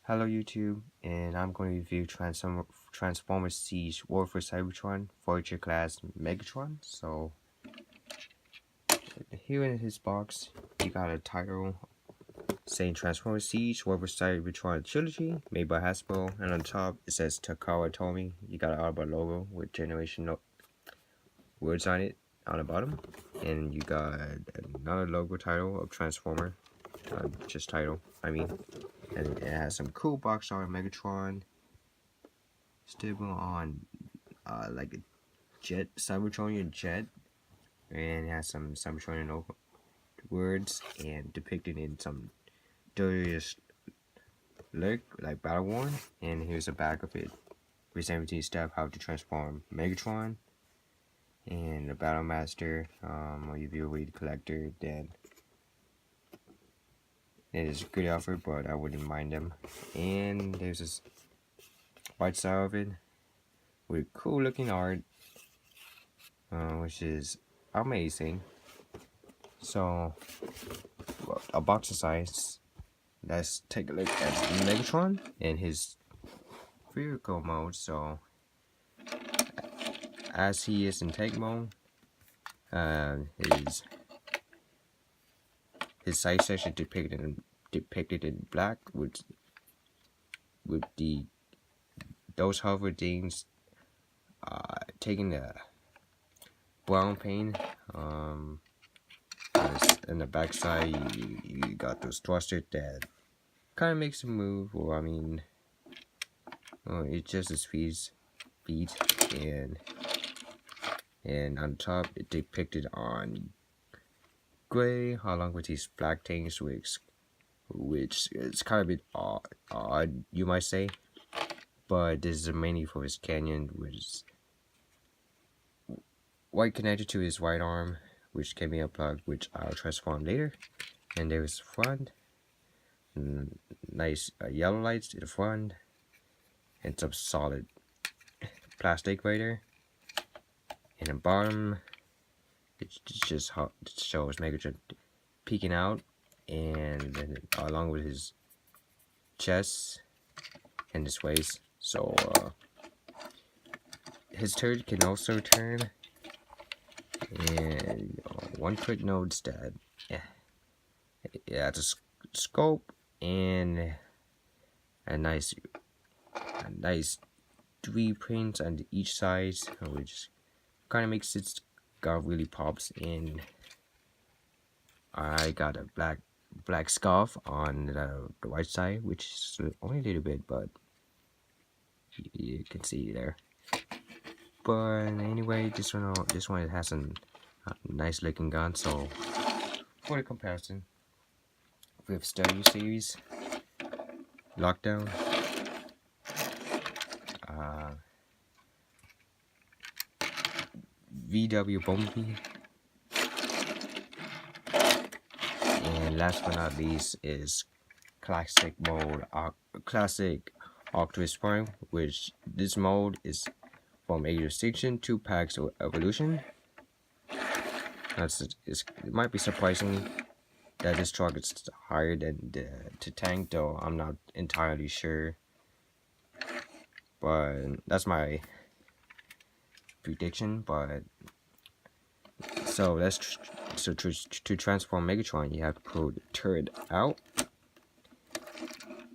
Hello YouTube, and I'm going to review Transformers Siege War for Cybertron Voyager class Megatron. So here in his box, you got a title saying Transformers Siege War for Cybertron Trilogy made by Hasbro, and on top it says Takara Tomy. You got an Arbor logo with generation words on it on the bottom, and you got another logo title of Transformer, just title. And it has some cool box art of Megatron. Still on like a jet, Cybertronian jet, and it has some Cybertronian words and depicted in some dirtiest look like battle worn. And here's a back of it with 17 step how to transform Megatron, and the Battle Master, or if you read collector, then it is a good offer, but I wouldn't mind them. And there's this white side of it with cool looking art, which is amazing. So, well, a box of size. Let's take a look at Megatron and his vehicle mode. So, as he is in tank mode, his size section depicted in black with those hover things taking the brown paint. In the back side, you got those thrusters that kind of makes him move, or it's just his feet, and on top it depicted on gray along with these black things, which is kind of a bit odd, you might say, but this is mainly for his canyon, which is white connected to his right arm, which can be unplugged, which I'll transform later. And there's front, nice yellow lights in the front, and some solid plastic right there. And the bottom, it just shows Megatron peeking out, and then along with his chest and his waist. So his turret can also turn. And one quick note is that it's a scope and a nice 3 prints on each side, which kind of makes it really pops. And I got a black scarf on the right side, which is only a little bit, but you can see there. But anyway, this one has a nice looking gun. So for the comparison with Stereo Series, Lockdown, VW Bumblebee, and last but not least is classic mode, classic Octopus Prime, which this mode is from Age of Extinction 2 packs of Evolution. It might be surprising that this truck is higher than the tank, though I'm not entirely sure. But that's my prediction. But so to transform Megatron, you have to pull the turret out,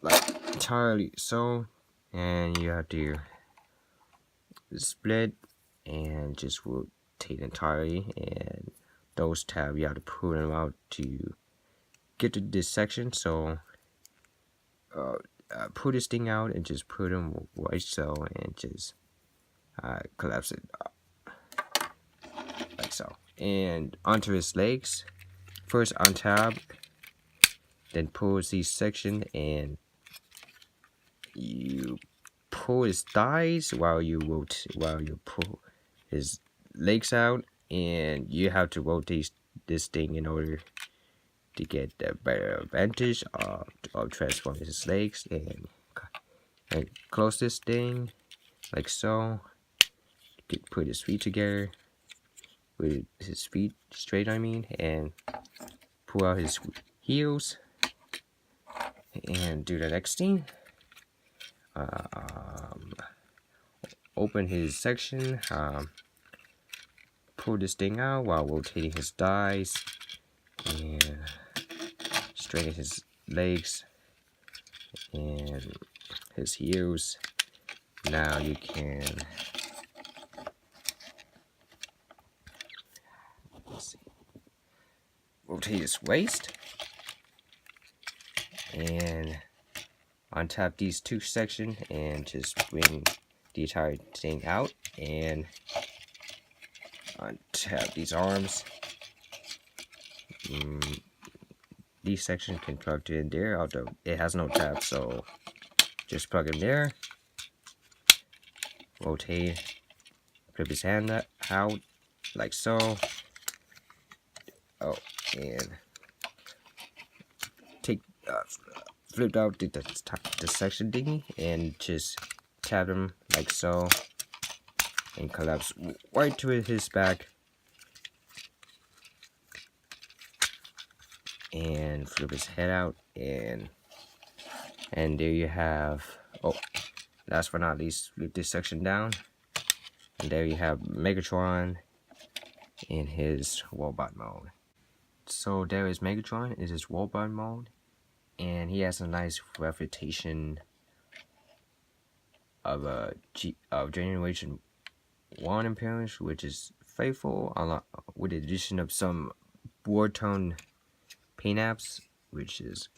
like entirely so, and you have to split and just rotate entirely, and those tabs you have to pull them out to get to this section. So pull this thing out and just put them right so, and just collapse it like so, and onto his legs. First untab, then pull this section, and you pull his thighs while you pull his legs out, and you have to rotate this thing in order to get the better advantage of transforming his legs, and close this thing like so. Put his feet together with his feet straight, and pull out his heels and do the next thing. open his section, pull this thing out while rotating his thighs, and straighten his legs and his heels. Now you can rotate his waist and untap these two sections and just bring the entire thing out, and untap these arms. These sections can plug in there, although it has no tab, so just plug in there. Rotate, flip his hand out like so. Oh, and take flip out the section thingy and just tap him like so, and collapse right to his back, and flip his head out, and there you have. Oh, last but not least, flip this section down, and there you have Megatron in his robot mode. So there is Megatron in his robot mode, and he has a nice representation of Generation 1 appearance, which is faithful, with the addition of some war-tone paint apps, which is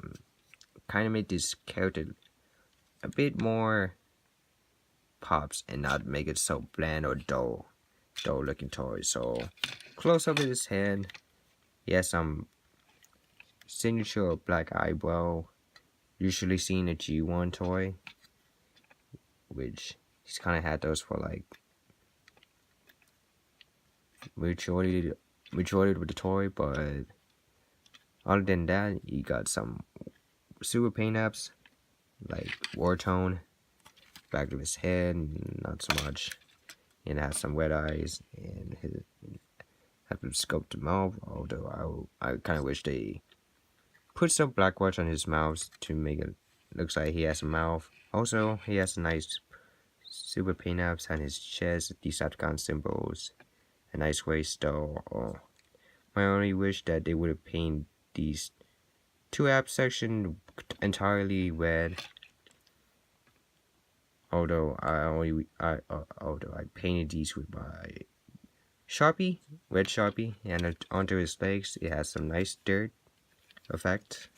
kind of made this character a bit more pops and not make it so bland or dull looking toy. So close up of his hand, he has some signature black eyebrow, usually seen in a G1 toy, which he's kind of had those for like majority with the toy. But other than that, he got some super paint apps like war tone, back of his head, not so much, and has some red eyes, and his have him sculpt the mouth. Although I kind of wish they put some black watch on his mouth to make it looks like he has a mouth. Also, he has a nice super paint apps on his chest, Decepticon symbols, a nice waist though. Oh, my only wish that they would have painted these two app section entirely red. Although I painted these with my Sharpie, red Sharpie, and onto his legs it has some nice dirt effect,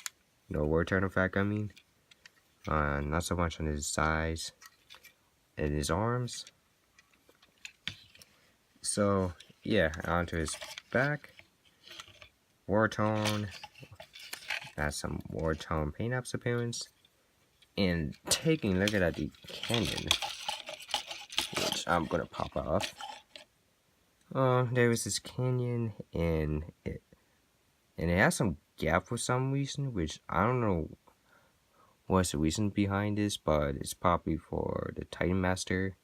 no word turn effect. I mean, not so much on his sides and his arms. So yeah, onto his back, war tone, has some war tone paint apps appearance, and taking a look at the canyon, which I'm gonna pop off. There was this canyon, and it has some gap for some reason, which I don't know what's the reason behind this, but it's probably for the Titan Master,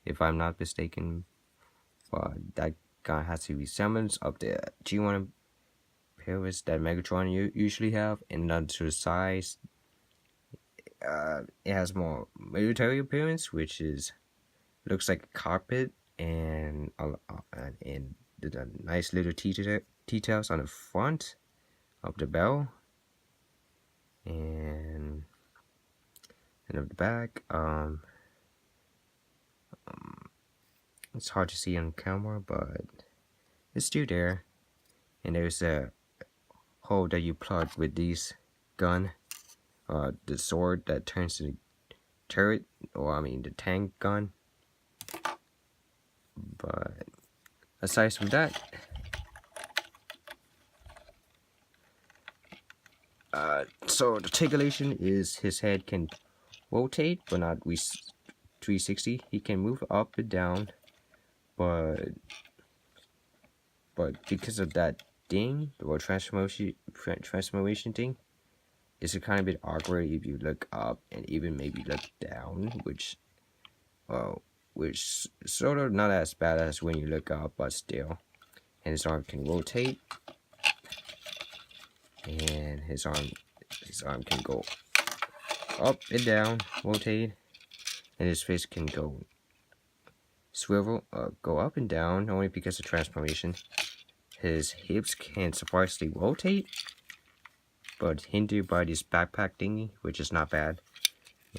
if I'm not mistaken. But that guy has the resemblance of the G1 appearance that Megatron usually have, and then to the size, it has more military appearance, which looks like a carpet, and the nice little details on the front of the bell and of the back. It's hard to see on camera, but it's still there. And there's a hole that you plug with this gun, the sword that turns to the turret, or I mean the tank gun. But aside from that, so the articulation is his head can rotate, but not 360. He can move up and down, but because of that thing, or transformation thing, it's a kind of bit awkward if you look up and even maybe look down, which sort of not as bad as when you look up, but still. And his arm can rotate, and his arm can go up and down, rotate, and his face can go go up and down only because of transformation. His hips can surprisingly rotate, but hindered by this backpack thingy, which is not bad.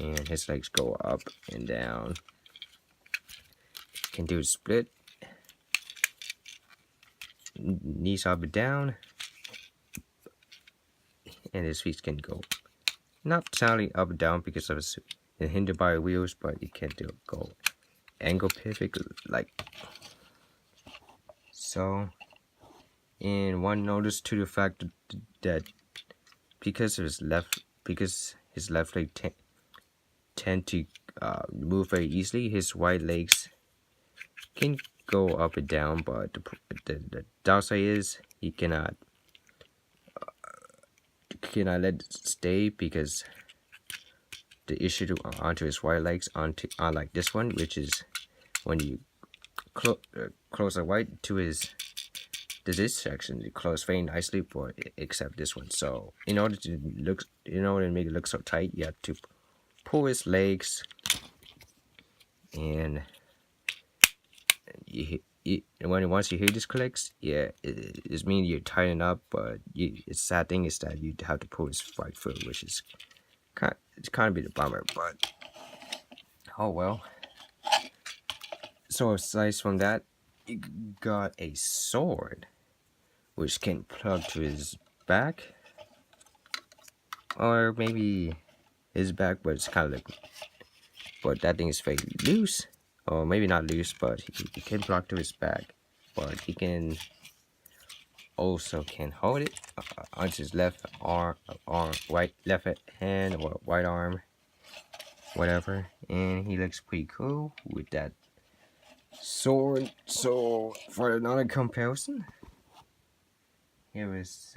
And his legs go up and down. Can do a split. Knees up and down. And his feet can go not entirely up and down because of it's hindered by wheels, but it can go angle pivot like so. And one notice to the fact that because his left leg tend to move very easily, his right legs can go up and down, but the downside is he cannot let it stay because the issue onto his right legs unlike this one, which is when you close the right to this section, it closes very nicely, but except this one. So in order to make it look so tight, you have to pull his legs, and once you hear this clicks, yeah, it means you're tightening up. But the sad thing is that you have to pull his right foot, which is kind of a bummer. But oh well. So aside from that, you got a sword, which can plug to his back, or maybe his back, but it's kind of like, but that thing is very loose, or maybe not loose, but he can plug to his back, but he can also hold it onto his left left hand or right arm, whatever, and he looks pretty cool with that sword. So for another comparison, here is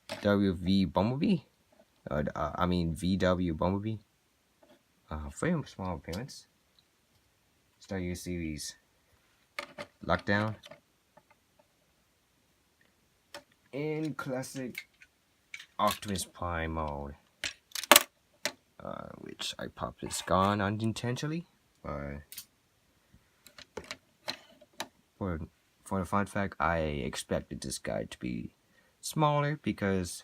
VW Bumblebee. VW Bumblebee. Very small appearance. Star U series Lockdown. In classic Optimus Prime mode, which I popped his gun unintentionally. But for the fun fact, I expected this guy to be smaller because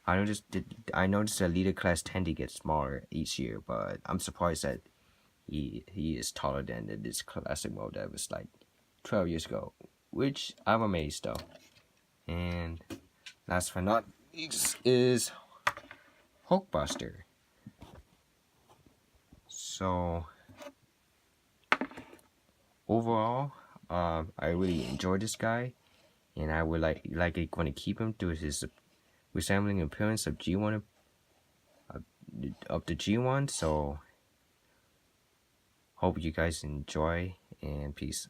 I noticed the leader class tend to get smaller each year, but I'm surprised that he is taller than this classic mode that was like 12 years ago, which I'm amazed though. And last but not least is Hulkbuster. So overall, I really enjoyed this guy, and I would like going to keep him to his resembling appearance of G1 of the G1. So hope you guys enjoy, and peace.